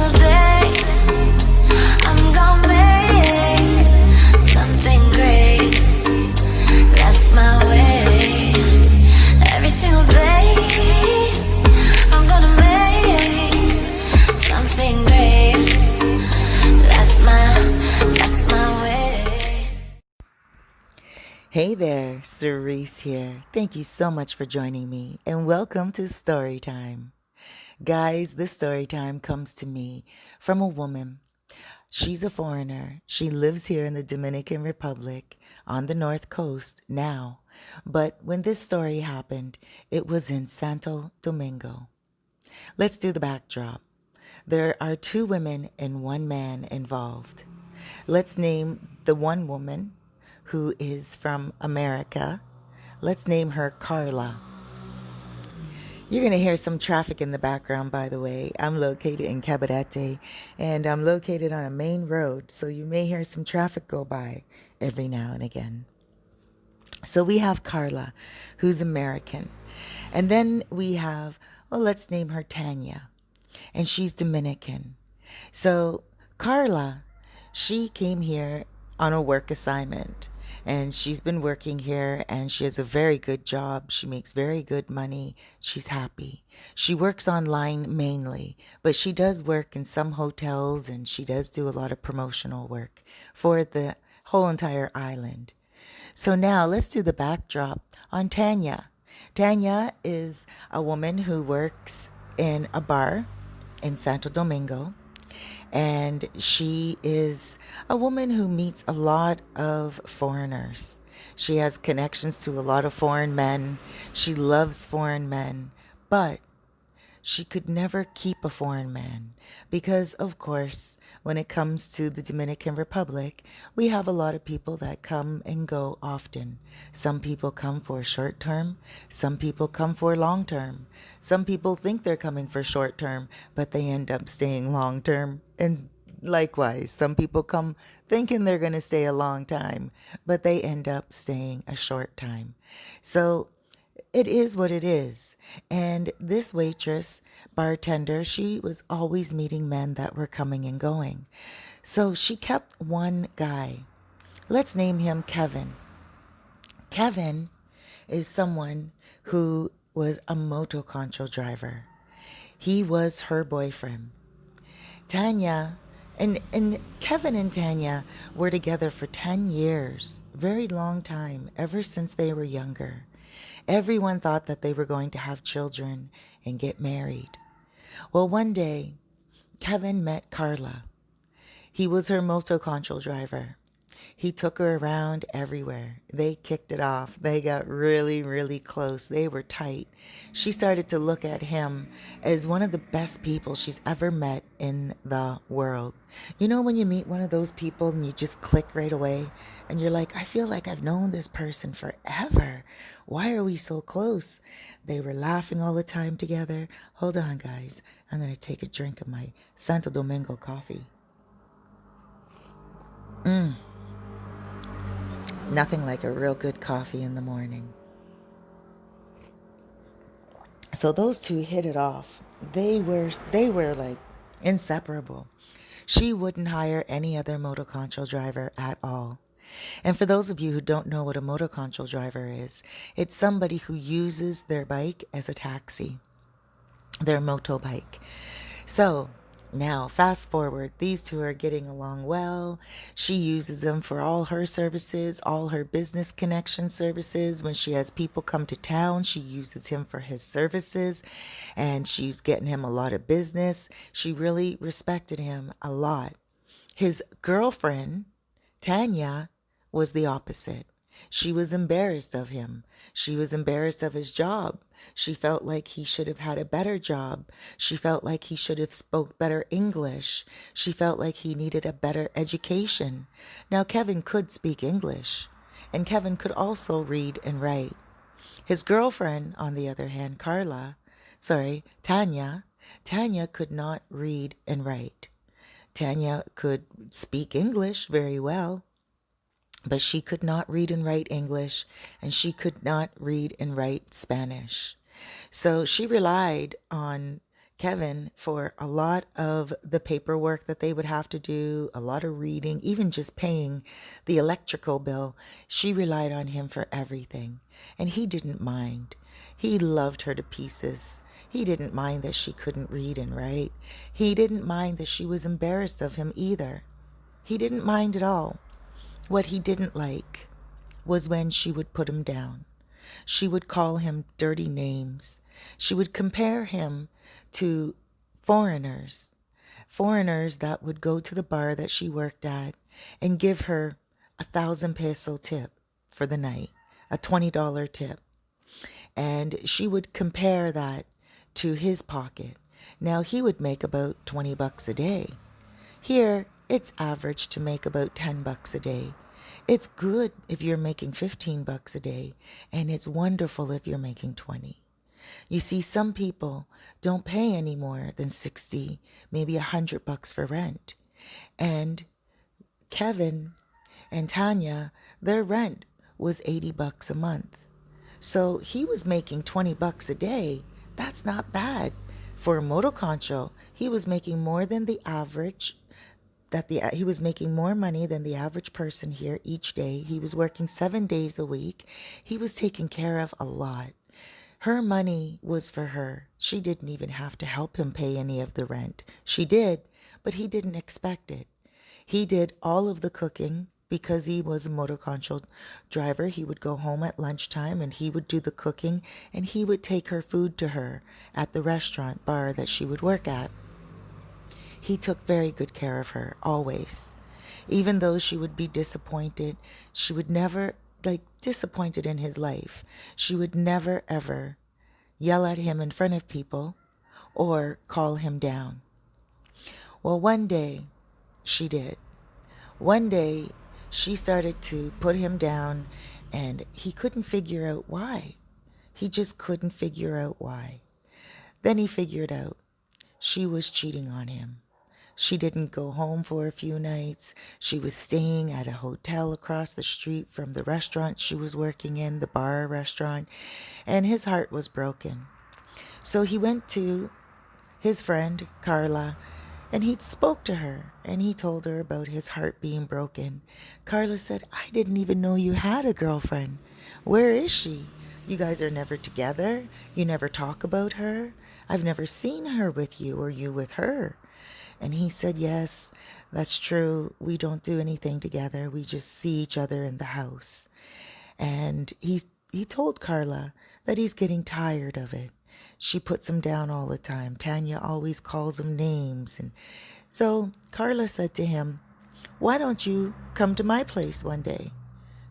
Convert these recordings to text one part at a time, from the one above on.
single day I'm gonna make something great. That's my way. Every single day I'm gonna make something great. That's my way. Hey there, Cerise here. Thank you so much for joining me and welcome to Story Time. Guys, this story time comes to me from a woman. She's a foreigner. She lives here in the Dominican Republic on the North Coast now. But when this story happened, it was in Santo Domingo. Let's do the backdrop. There are two women and one man involved. Let's name the one woman who is from America. Let's name her Carla. You're going to hear some traffic in the background, by the way. I'm located in Cabarete, and I'm located on a main road, so you may hear some traffic go by every now and again. So we have Carla, who's American. And then we have, well, let's name her Tania, and she's Dominican. So Carla, she came here on a work assignment, and she's been working here, and she has a very good job. She makes very good money. She's happy. She works online mainly, but she does work in some hotels, and she does do a lot of promotional work for the whole entire island. So now let's do the backdrop on Tania. Tania is a woman who works in a bar in Santo Domingo. And she is a woman who meets a lot of foreigners. She has connections to a lot of foreign men. She loves foreign men, but she could never keep a foreign man because, of course, when it comes to the Dominican Republic, we have a lot of people that come and go often. Some people come for short term. Some people come for long term. Some people think they're coming for short term, but they end up staying long term. And likewise, some people come thinking they're going to stay a long time, but they end up staying a short time. So it is what it is. And this waitress, bartender, she was always meeting men that were coming and going. So she kept one guy. Let's name him Kevin. Kevin is someone who was a motoconcho driver. He was her boyfriend. Tania and Kevin and Tania were together for 10 years, very long time, ever since they were younger. Everyone thought that they were going to have children and get married. Well, one day, Kevin met Carla. He was her motoconcho driver. He took her around everywhere. They kicked it off. They got really, really close. They were tight. She started to look at him as one of the best people she's ever met in the world. You know when you meet one of those people and you just click right away? And you're like, I feel like I've known this person forever. Why are we so close? They were laughing all the time together. Hold on, guys. I'm going to take a drink of my Santo Domingo coffee. Nothing like a real good coffee in the morning. So those two hit it off. They were like inseparable. She wouldn't hire any other motoconcho driver at all. And for those of you who don't know what a motoconcho driver is, it's somebody who uses their bike as a taxi, their motorbike. So now, fast forward, these two are getting along well. She uses them for all her services, all her business connection services. When she has people come to town, she uses him for his services, and she's getting him a lot of business. She really respected him a lot. His girlfriend, Tania, was the opposite. She was embarrassed of him. She was embarrassed of his job. She felt like he should have had a better job. She felt like he should have spoke better English. She felt like he needed a better education. Now, Kevin could speak English, and Kevin could also read and write. His girlfriend, on the other hand, Tania could not read and write. Tania could speak English very well, but she could not read and write English, and she could not read and write Spanish. So she relied on Kevin for a lot of the paperwork that they would have to do, a lot of reading, even just paying the electrical bill. She relied on him for everything, and he didn't mind. He loved her to pieces. He didn't mind that she couldn't read and write. He didn't mind that she was embarrassed of him either. He didn't mind at all. What he didn't like was when she would put him down. She would call him dirty names. She would compare him to foreigners, foreigners that would go to the bar that she worked at and give her 1,000 peso tip for the night, a $20 tip. And she would compare that to his pocket. Now he would make about $20 a day. Here, it's average to make about $10 a day. It's good if you're making $15 a day, and it's wonderful if you're making 20. You see, some people don't pay any more than 60, maybe $100 for rent. And Kevin and Tania, their rent was $80 a month. So he was making $20 a day. That's not bad. For a moto concho, he was making more than the average. He was making more money than the average person here each day. He was working 7 days a week. He was taken care of a lot. Her money was for her. She didn't even have to help him pay any of the rent. She did, but he didn't expect it. He did all of the cooking because he was a motor control driver. He would go home at lunchtime and he would do the cooking, and he would take her food to her at the restaurant bar that she would work at. He took very good care of her, always. Even though she would be disappointed, she would never, disappointed in his life. She would never, ever yell at him in front of people or call him down. Well, one day, she did. One day, she started to put him down, and he couldn't figure out why. He just couldn't figure out why. Then he figured out she was cheating on him. She didn't go home for a few nights. She was staying at a hotel across the street from the restaurant she was working in, the bar restaurant, and his heart was broken. So he went to his friend, Carla, and he spoke to her, and he told her about his heart being broken. Carla said, "I didn't even know you had a girlfriend. Where is she? You guys are never together. You never talk about her. I've never seen her with you or you with her." And he said, "Yes, that's true. We don't do anything together. We just see each other in the house." And he told Carla that he's getting tired of it. She puts him down all the time. Tania always calls him names. And so Carla said to him, "Why don't you come to my place one day?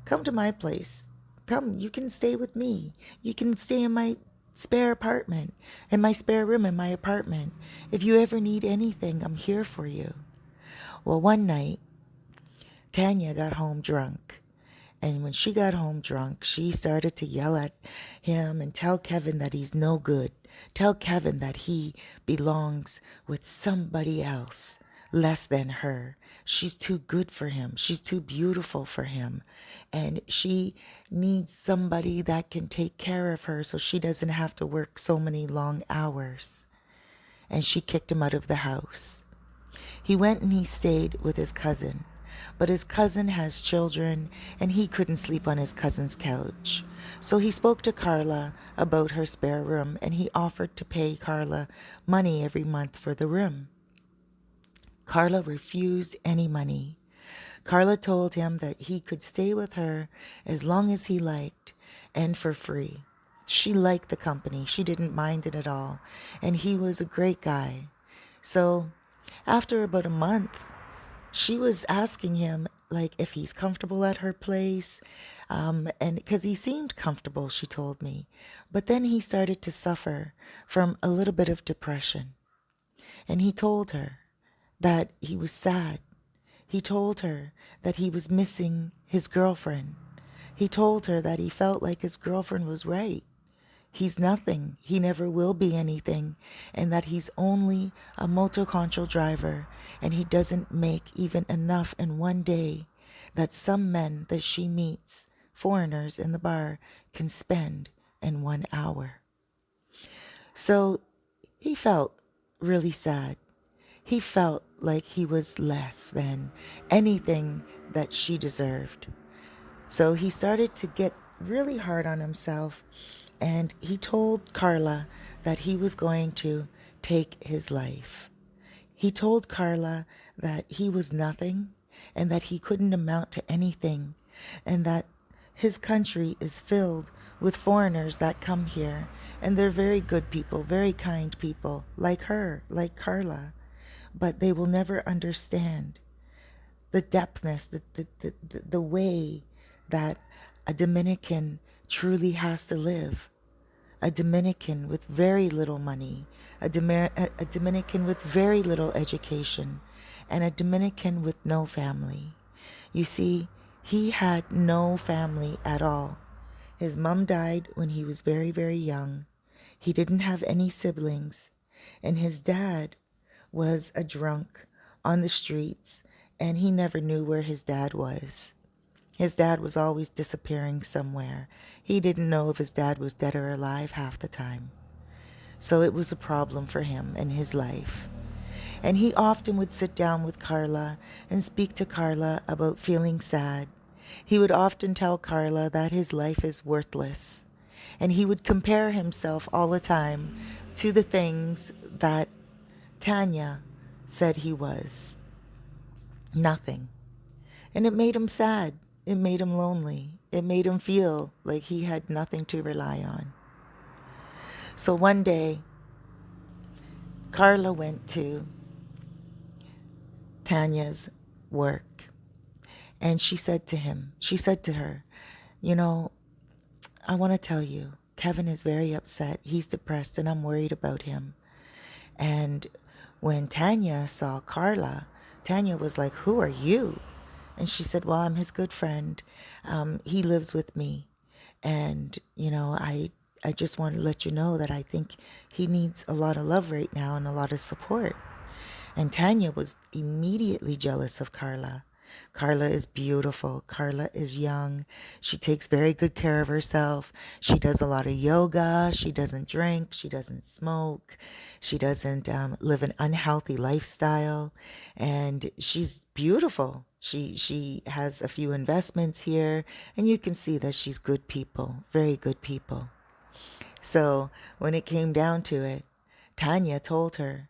Come to my place. Come, you can stay with me. You can stay in my spare apartment, in my spare room in my apartment. If you ever need anything, I'm here for you." Well, one night, Tania got home drunk. And when she got home drunk, she started to yell at him and tell Kevin that he's no good. Tell Kevin that he belongs with somebody else less than her. She's too good for him. She's too beautiful for him. And she needs somebody that can take care of her so she doesn't have to work so many long hours. And she kicked him out of the house. He went and he stayed with his cousin. But his cousin has children, and he couldn't sleep on his cousin's couch. So he spoke to Carla about her spare room, and he offered to pay Carla money every month for the room. Carla refused any money. Carla told him that he could stay with her as long as he liked and for free. She liked the company. She didn't mind it at all. And he was a great guy. So after about a month, she was asking him if he's comfortable at her place, and because he seemed comfortable, she told me. But then he started to suffer from a little bit of depression. And he told her that he was sad. He told her that he was missing his girlfriend. He told her that he felt like his girlfriend was right. He's nothing. He never will be anything. And that he's only a motor control driver. And he doesn't make even enough in one day that some men that she meets, foreigners in the bar, can spend in 1 hour. So he felt really sad. He felt like he was less than anything that she deserved. So he started to get really hard on himself, and he told Carla that he was going to take his life. He told Carla that he was nothing and that he couldn't amount to anything, and that his country is filled with foreigners that come here, and they're very good people, very kind people, like her, like Carla, but they will never understand the depthness, the way that a Dominican truly has to live. A Dominican with very little money, a Dominican with very little education, and a Dominican with no family. You see, he had no family at all. His mom died when he was very, very young. He didn't have any siblings, and his dad was a drunk on the streets, and he never knew where his dad was. His dad was always disappearing somewhere. He didn't know if his dad was dead or alive half the time. So it was a problem for him in his life. And he often would sit down with Carla and speak to Carla about feeling sad. He would often tell Carla that his life is worthless. And he would compare himself all the time to the things that Tania said he was. Nothing. And it made him sad. It made him lonely. It made him feel like he had nothing to rely on. So one day, Carla went to Tania's work, and she said to her, you know, I want to tell you, Kevin is very upset. He's depressed, and I'm worried about him. And when Tania saw Carla, Tania was like, who are you? And she said, well, I'm his good friend. He lives with me. And, you know, I just want to let you know that I think he needs a lot of love right now and a lot of support. And Tania was immediately jealous of Carla. Carla is beautiful. Carla is young. She takes very good care of herself. She does a lot of yoga. She doesn't drink. She doesn't smoke. She doesn't live an unhealthy lifestyle. And she's beautiful. She has a few investments here. And you can see that she's good people, very good people. So when it came down to it, Tania told her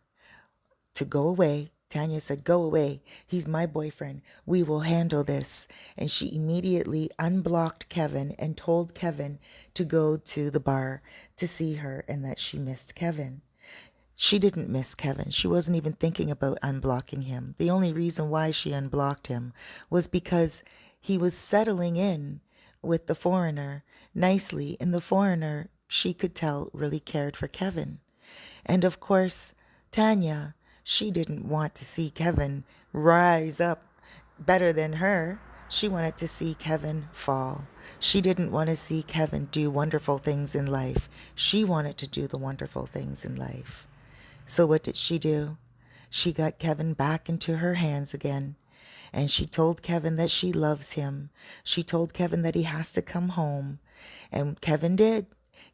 to go away. Tania said, go away. He's my boyfriend. We will handle this. And she immediately unblocked Kevin and told Kevin to go to the bar to see her and that she missed Kevin. She didn't miss Kevin. She wasn't even thinking about unblocking him. The only reason why she unblocked him was because he was settling in with the foreigner nicely, and the foreigner, she could tell, really cared for Kevin. And of course, Tania, she didn't want to see Kevin rise up better than her. She wanted to see Kevin fall. She didn't want to see Kevin do wonderful things in life. She wanted to do the wonderful things in life. So what did she do? She got Kevin back into her hands again. And she told Kevin that she loves him. She told Kevin that he has to come home. And Kevin did.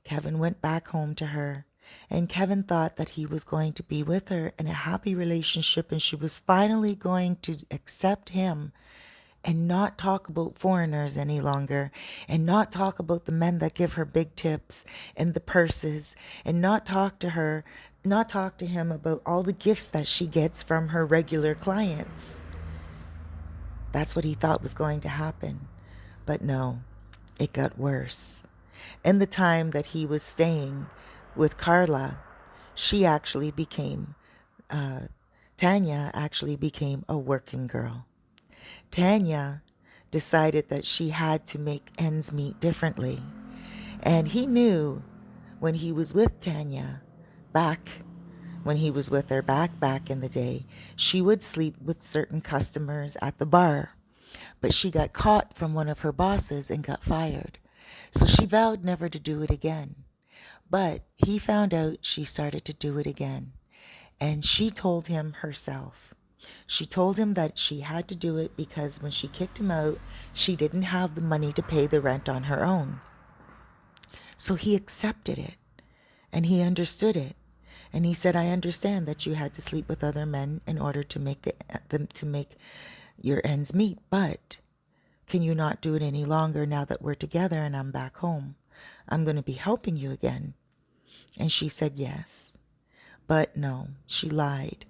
Kevin went back home to her. And Kevin thought that he was going to be with her in a happy relationship, and she was finally going to accept him and not talk about foreigners any longer, and not talk about the men that give her big tips and the purses, and not talk to him about all the gifts that she gets from her regular clients. That's what he thought was going to happen. But no, it got worse. In the time that he was staying with Carla, Tania actually became a working girl. Tania decided that she had to make ends meet differently. And he knew when he was with Tania, when he was with her back in the day, she would sleep with certain customers at the bar. But she got caught from one of her bosses and got fired. So she vowed never to do it again. But he found out she started to do it again. And she told him herself. She told him that she had to do it because when she kicked him out, she didn't have the money to pay the rent on her own. So he accepted it. And he understood it. And he said, I understand that you had to sleep with other men in order to make to make your ends meet, but can you not do it any longer now that we're together and I'm back home? I'm going to be helping you again. And she said yes. But no, she lied.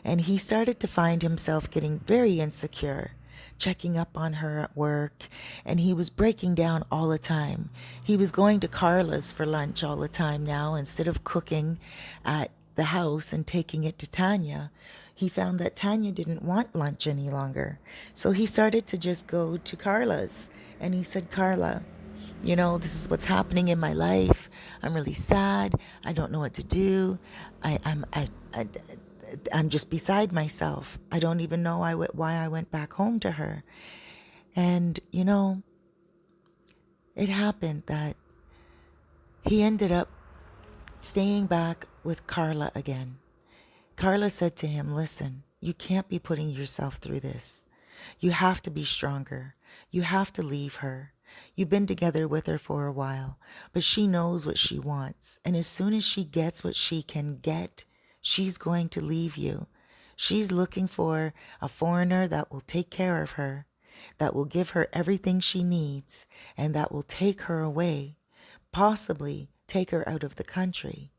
And he started to find himself getting very insecure, checking up on her at work, and he was breaking down all the time. He was going to Carla's for lunch all the time now instead of cooking at the house and taking it to Tania. He found that Tania didn't want lunch any longer. So he started to just go to Carla's. And he said, Carla, this is what's happening in my life. I'm really sad. I don't know what to do. I'm just beside myself. I don't even know why I went back home to her. And, it happened that he ended up staying back with Carla again. Carla said to him, listen, you can't be putting yourself through this. You have to be stronger. You have to leave her. You've been together with her for a while, but she knows what she wants. And as soon as she gets what she can get, she's going to leave you. She's looking for a foreigner that will take care of her, that will give her everything she needs, and that will take her away, possibly take her out of the country.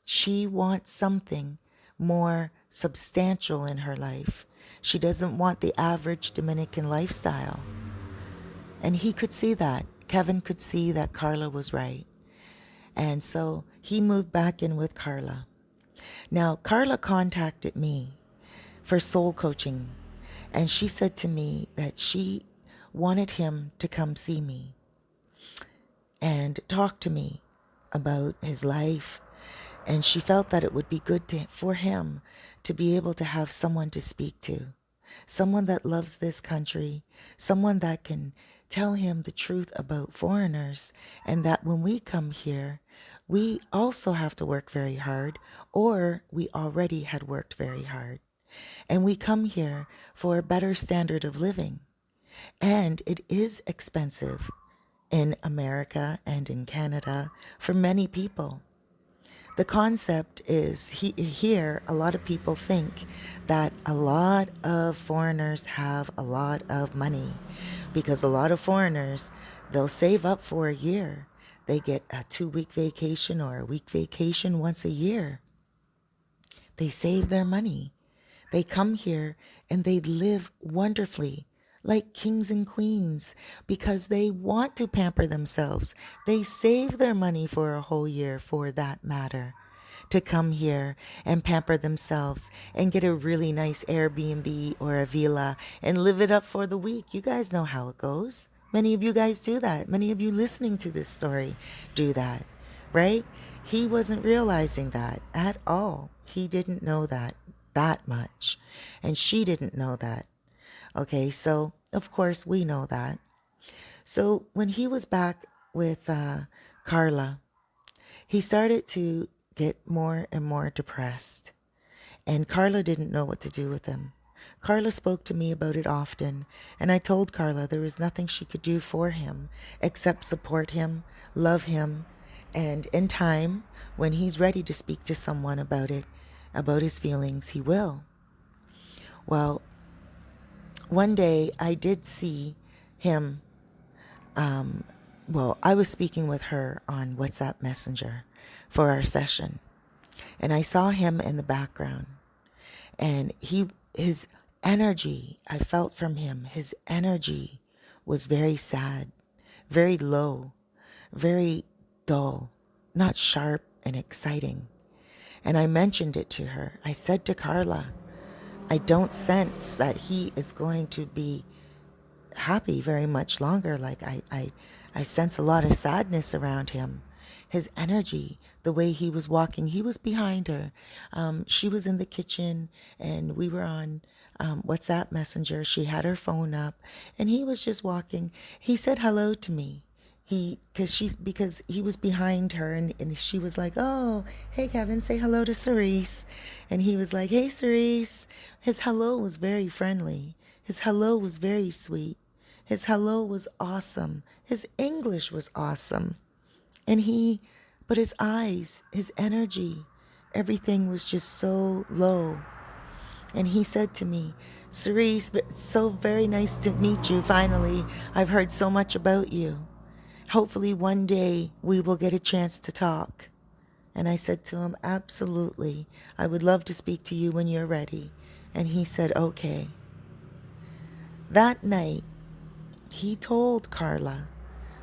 She wants something more substantial in her life. She doesn't want the average Dominican lifestyle. And he could see that. Kevin could see that Carla was right. And so he moved back in with Carla. Now, Carla contacted me for soul coaching. And she said to me that she wanted him to come see me and talk to me about his life. And she felt that it would be good for him to be able to have someone to speak to. Someone that loves this country. Someone that can tell him the truth about foreigners, and that when we come here, we also have to work very hard, or we already had worked very hard. And we come here for a better standard of living. And it is expensive in America and in Canada for many people. The concept is here, a lot of people think that a lot of foreigners have a lot of money, because a lot of foreigners, they'll save up for a year. They get a 2-week vacation or a week vacation once a year. They save their money. They come here and they live wonderfully, like kings and queens, because they want to pamper themselves. They save their money for a whole year, for that matter, to come here and pamper themselves and get a really nice Airbnb or a villa and live it up for the week. You guys know how it goes. Many of you guys do that. Many of you listening to this story do that, right? He wasn't realizing that at all. He didn't know that much. And she didn't know that. Okay, so of course we know that. So when he was back with Carla, he started to get more and more depressed. And Carla didn't know what to do with him. Carla spoke to me about it often, and I told Carla there was nothing she could do for him except support him, love him, and in time, when he's ready to speak to someone about it, about his feelings, he will. Well, one day I did see him. I was speaking with her on WhatsApp Messenger for our session, and I saw him in the background, and his energy, I felt from him, his energy was very sad, very low, very dull, not sharp and exciting. And I mentioned it to her. I said to Carla, I don't sense that he is going to be happy very much longer. Like I sense a lot of sadness around him. His energy, the way he was walking, he was behind her. She was in the kitchen and we were on WhatsApp Messenger. She had her phone up and he was just walking. He said hello to me. Because he was behind her and she was like, oh, hey, Kevin, say hello to Cerise. And he was like, hey, Cerise. His hello was very friendly. His hello was very sweet. His hello was awesome. His English was awesome. But his eyes, his energy, everything was just so low. And he said to me, Cerise, it's so very nice to meet you finally. I've heard so much about you. Hopefully one day we will get a chance to talk. And I said to him, absolutely. I would love to speak to you when you're ready. And he said, okay. That night, he told Carla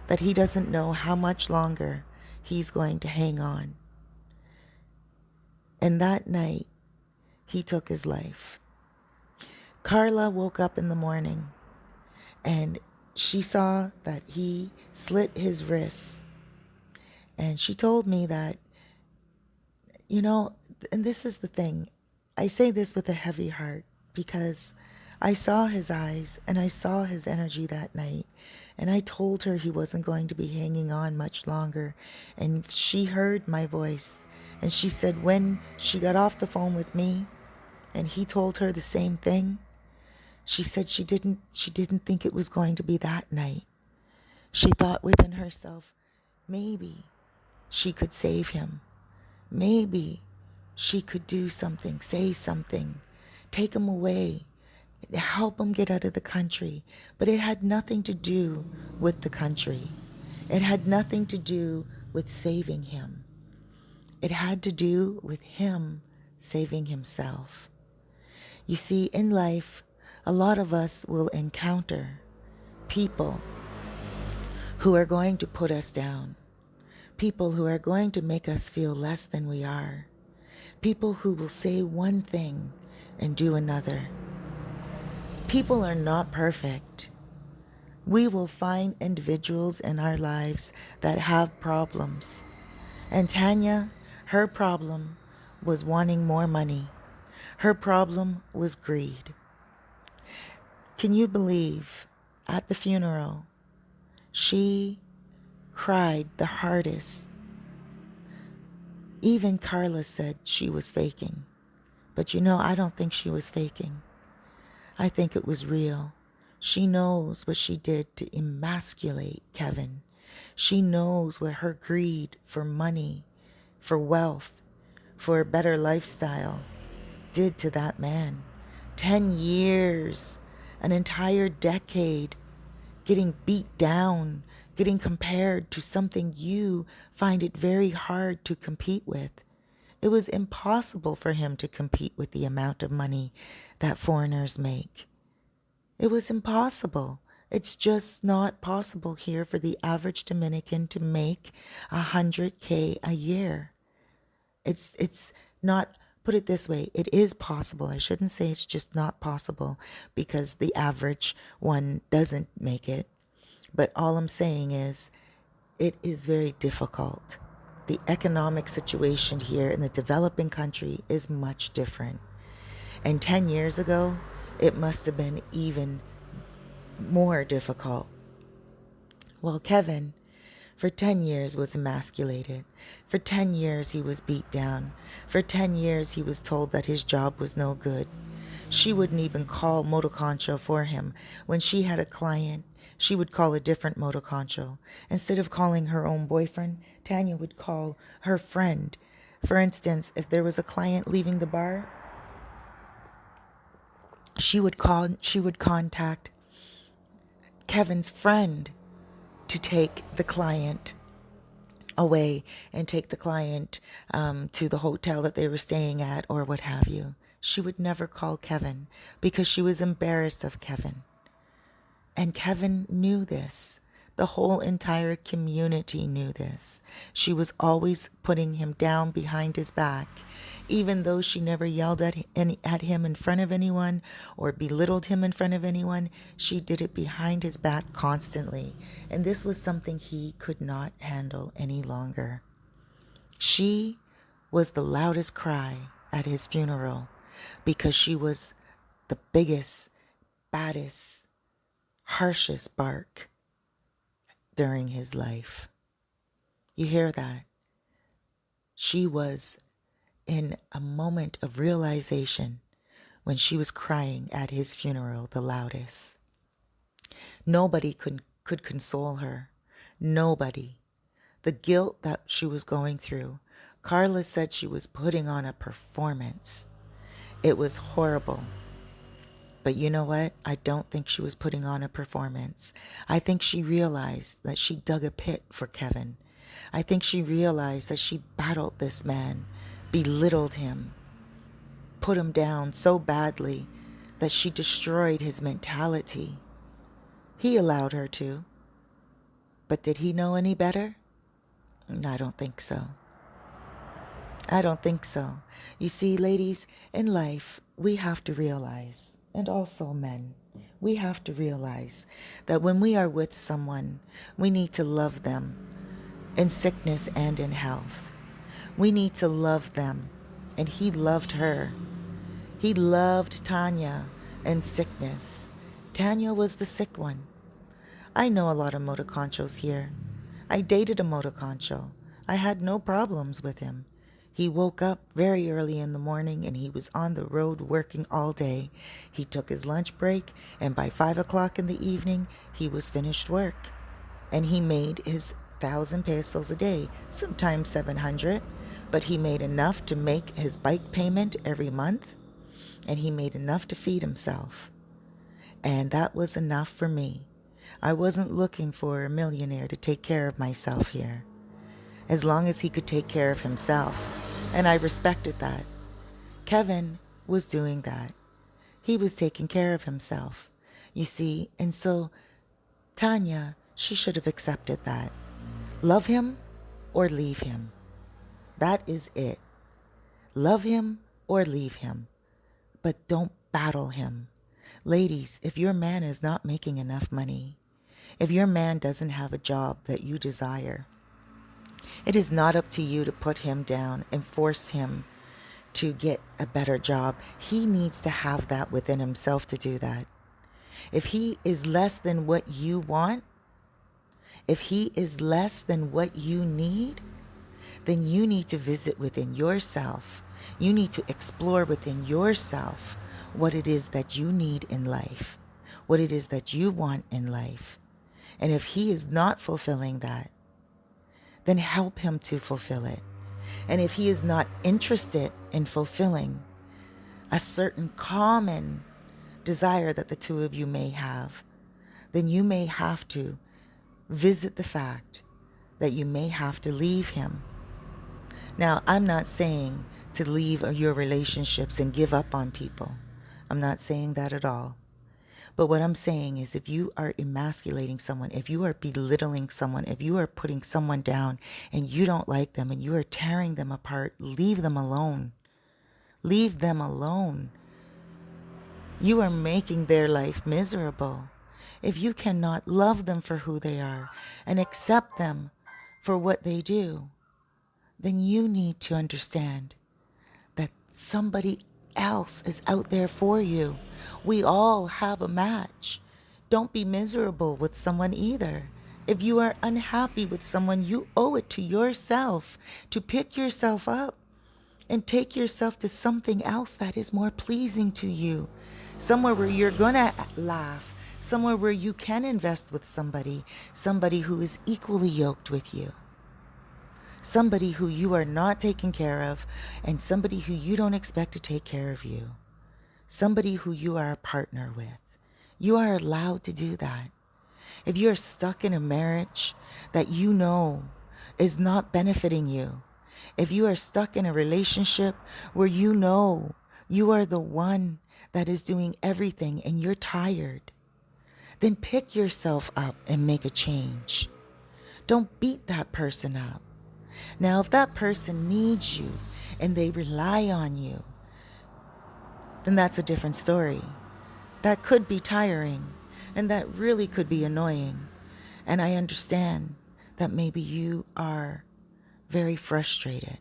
that he doesn't know how much longer he's going to hang on. And that night, he took his life. Carla woke up in the morning and she saw that he slit his wrists. And she told me that, and this is the thing, I say this with a heavy heart because I saw his eyes and I saw his energy that night. And I told her he wasn't going to be hanging on much longer. And she heard my voice. And she said when she got off the phone with me and he told her the same thing, she said she didn't think it was going to be that night. She thought within herself, maybe she could save him. Maybe she could do something, say something, take him away, help him get out of the country. But it had nothing to do with the country. It had nothing to do with saving him. It had to do with him saving himself. You see, in life, a lot of us will encounter people who are going to put us down, people who are going to make us feel less than we are, people who will say one thing and do another. People are not perfect. We will find individuals in our lives that have problems. And Tania, her problem was wanting more money. Her problem was greed. Can you believe at the funeral, she cried the hardest. Even Carla said she was faking. But I don't think she was faking. I think it was real. She knows what she did to emasculate Kevin. She knows what her greed for money, for wealth, for a better lifestyle did to that man. 10 years, an entire decade, getting beat down, getting compared to something you find it very hard to compete with. It was impossible for him to compete with the amount of money that foreigners make. It was impossible. It's just not possible here for the average Dominican to make $100K a year. It's not, put it this way, it is possible. I shouldn't say it's just not possible because the average one doesn't make it. But all I'm saying is it is very difficult. The economic situation here in the developing country is much different. And 10 years ago, it must have been even more difficult. Well, Kevin, for 10 years was emasculated. For 10 years he was beat down. For 10 years he was told that his job was no good. She wouldn't even call motoconcho for him. When she had a client, she would call a different motoconcho. Instead of calling her own boyfriend, Tania would call her friend. For instance, if there was a client leaving the bar, she would contact Kevin's friend to take the client away and take the client to the hotel that they were staying at or what have you. She would never call Kevin because she was embarrassed of Kevin. And Kevin knew this. The whole entire community knew this. She was always putting him down behind his back. Even though she never yelled at him in front of anyone or belittled him in front of anyone, she did it behind his back constantly. And this was something he could not handle any longer. She was the loudest cry at his funeral because she was the biggest, baddest, harshest bark during his life. You hear that? She was in a moment of realization when she was crying at his funeral the loudest. Nobody could console her. Nobody. The guilt that she was going through Carla said she was putting on a performance. It was horrible. But you know what? I don't think she was putting on a performance. I think she realized that she dug a pit for Kevin. I think she realized that she battled this man, belittled him, put him down so badly that she destroyed his mentality. He allowed her to. But did he know any better? I don't think so. I don't think so. You see, ladies, in life, we have to realize, and also men, we have to realize that when we are with someone, we need to love them in sickness and in health. We need to love them, and he loved her. He loved Tania in sickness. Tania was the sick one. I know a lot of motoconchos here. I dated a motoconcho. I had no problems with him. He woke up very early in the morning and he was on the road working all day. He took his lunch break and by 5 o'clock in the evening, he was finished work. And he made his 1,000 pesos a day, sometimes 700, but he made enough to make his bike payment every month and he made enough to feed himself. And that was enough for me. I wasn't looking for a millionaire to take care of myself here. As long as he could take care of himself. And I respected that. Kevin was doing that. He was taking care of himself. You see, and so Tania, she should have accepted that. Love him or leave him. That is it. Love him or leave him. But don't battle him. Ladies, if your man is not making enough money, if your man doesn't have a job that you desire, it is not up to you to put him down and force him to get a better job. He needs to have that within himself to do that. If he is less than what you want, if he is less than what you need, then you need to visit within yourself. You need to explore within yourself what it is that you need in life, what it is that you want in life. And if he is not fulfilling that, then help him to fulfill it. And if he is not interested in fulfilling a certain common desire that the two of you may have, then you may have to visit the fact that you may have to leave him. Now, I'm not saying to leave your relationships and give up on people. I'm not saying that at all. But what I'm saying is if you are emasculating someone, if you are belittling someone, if you are putting someone down and you don't like them and you are tearing them apart, leave them alone. Leave them alone. You are making their life miserable. If you cannot love them for who they are and accept them for what they do, then you need to understand that somebody else is out there for you. We all have a match. Don't be miserable with someone either. If you are unhappy with someone, you owe it to yourself to pick yourself up and take yourself to something else that is more pleasing to you. Somewhere where you're gonna laugh, somewhere where you can invest with somebody who is equally yoked with you. Somebody who you are not taking care of, and somebody who you don't expect to take care of you. Somebody who you are a partner with. You are allowed to do that. If you're stuck in a marriage that you know is not benefiting you, if you are stuck in a relationship where you know you are the one that is doing everything and you're tired, then pick yourself up and make a change. Don't beat that person up. Now, if that person needs you and they rely on you, then that's a different story. That could be tiring and that really could be annoying. And I understand that maybe you are very frustrated.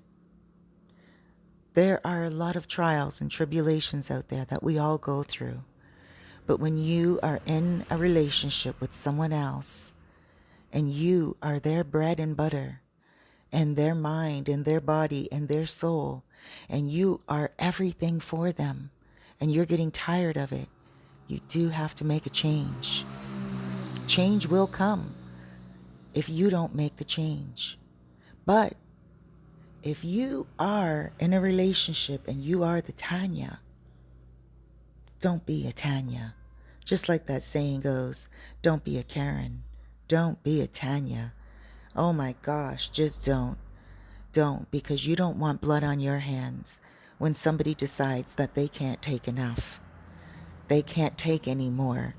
There are a lot of trials and tribulations out there that we all go through. But when you are in a relationship with someone else and you are their bread and butter, and their mind and their body and their soul, and you are everything for them, and you're getting tired of it, you do have to make a change. Change will come if you don't make the change. But if you are in a relationship and you are the Tania, don't be a Tania. Just like that saying goes, don't be a Karen. Don't be a Tania. Oh my gosh, just don't. Don't, because you don't want blood on your hands when somebody decides that they can't take enough. They can't take any more.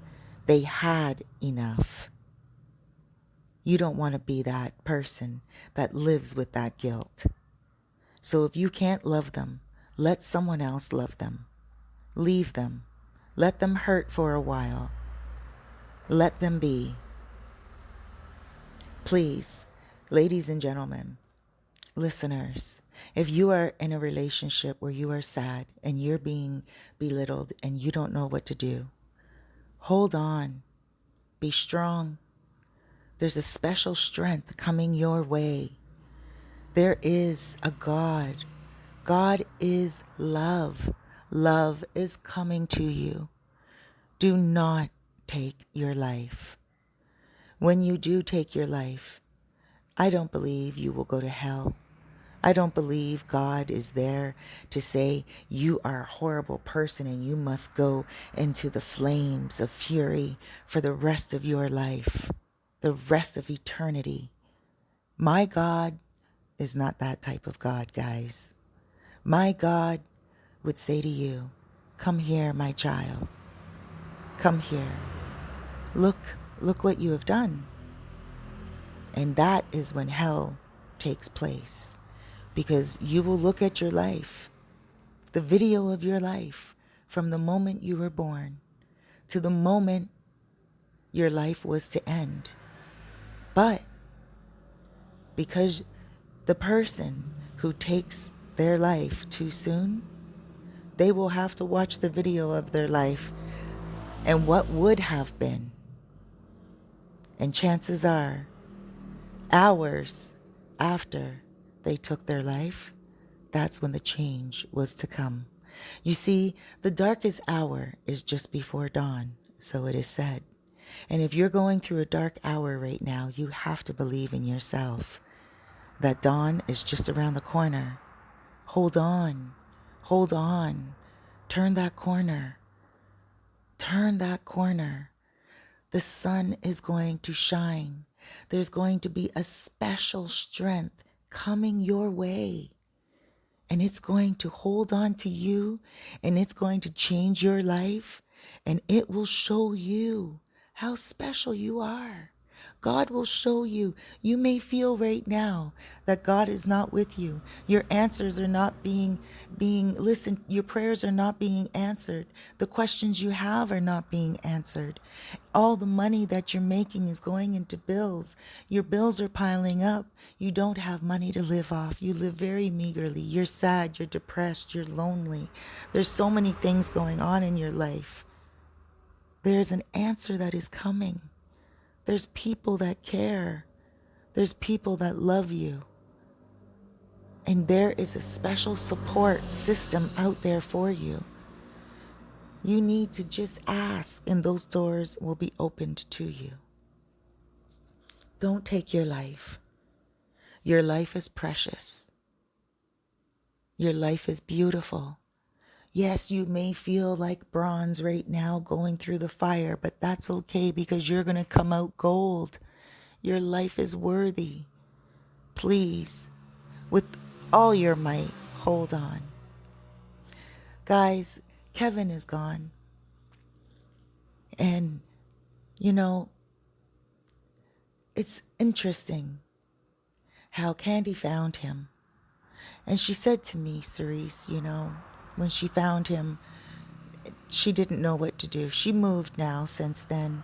They had enough. You don't want to be that person that lives with that guilt. So if you can't love them, let someone else love them. Leave them. Let them hurt for a while. Let them be. Please, ladies and gentlemen, listeners, if you are in a relationship where you are sad and you're being belittled and you don't know what to do, hold on. Be strong. There's a special strength coming your way. There is a God. God is love. Love is coming to you. Do not take your life. When you do take your life, I don't believe you will go to hell. I don't believe God is there to say you are a horrible person and you must go into the flames of fury for the rest of your life, the rest of eternity. My God is not that type of God, guys. My God would say to you, come here, my child. Come here. Look what you have done. And that is when hell takes place. Because you will look at your life, the video of your life, from the moment you were born to the moment your life was to end. But because the person who takes their life too soon, they will have to watch the video of their life and what would have been. And chances are, hours after they took their life, that's when the change was to come. You see, the darkest hour is just before dawn, so it is said. And if you're going through a dark hour right now, you have to believe in yourself that dawn is just around the corner. Hold on. Hold on. Turn that corner. Turn that corner. The sun is going to shine. There's going to be a special strength coming your way. And it's going to hold on to you, and it's going to change your life, and it will show you how special you are. God will show you. You may feel right now that God is not with you. Your answers are not being listened. Your prayers are not being answered. The questions you have are not being answered. All the money that you're making is going into bills. Your bills are piling up. You don't have money to live off. You live very meagerly. You're sad. You're depressed. You're lonely. There's so many things going on in your life. There's an answer that is coming. There's people that care. There's people that love you. And there is a special support system out there for you. You need to just ask, and those doors will be opened to you. Don't take your life. Your life is precious. Your life is beautiful. Yes, you may feel like bronze right now going through the fire, but that's okay because you're going to come out gold. Your life is worthy. Please, with all your might, hold on. Guys, Kevin is gone. And, it's interesting how Candy found him. And she said to me, Cerise, when she found him, she didn't know what to do. She moved now since then.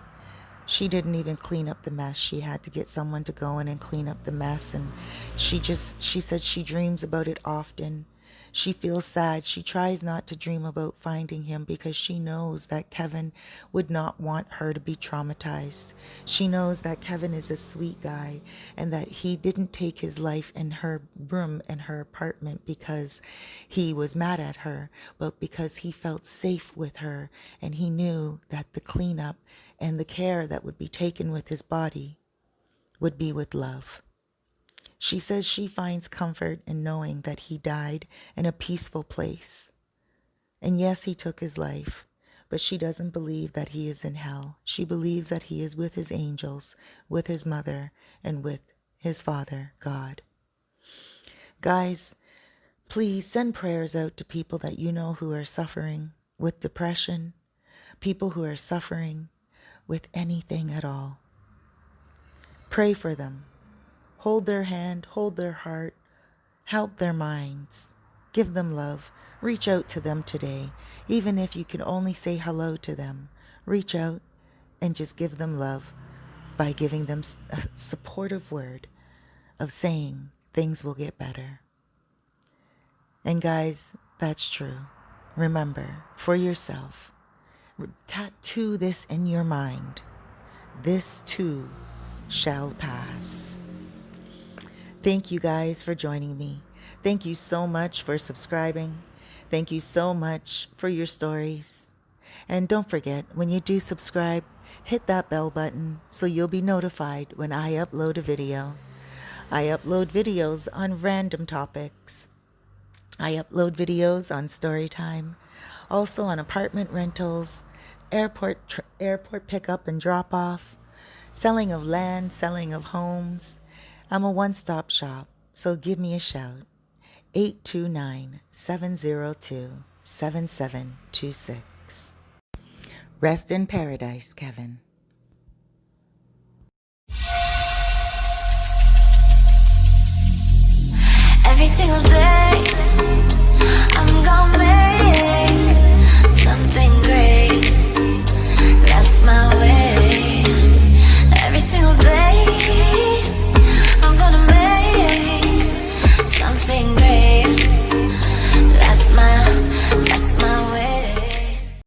She didn't even clean up the mess. She had to get someone to go in and clean up the mess. And she said she dreams about it often. She feels sad. She tries not to dream about finding him because she knows that Kevin would not want her to be traumatized. She knows that Kevin is a sweet guy and that he didn't take his life in her room in her apartment because he was mad at her, but because he felt safe with her and he knew that the cleanup and the care that would be taken with his body would be with love. She says she finds comfort in knowing that he died in a peaceful place. And yes, he took his life, but she doesn't believe that he is in hell. She believes that he is with his angels, with his mother, and with his Father, God. Guys, please send prayers out to people that you know who are suffering with depression, people who are suffering with anything at all. Pray for them. Hold their hand, hold their heart, help their minds, give them love. Reach out to them today. Even if you can only say hello to them, reach out and just give them love by giving them a supportive word of saying things will get better. And guys, that's true. Remember, for yourself, tattoo this in your mind. This too shall pass. Thank you guys for joining me. Thank you so much for subscribing. Thank you so much for your stories. And don't forget, when you do subscribe, hit that bell button so you'll be notified when I upload a video. I upload videos on random topics. I upload videos on story time, also on apartment rentals, airport pickup and drop off, selling of land, selling of homes. I'm a one-stop shop, so give me a shout. 829-702-7726. Rest in paradise, Kevin. Every single day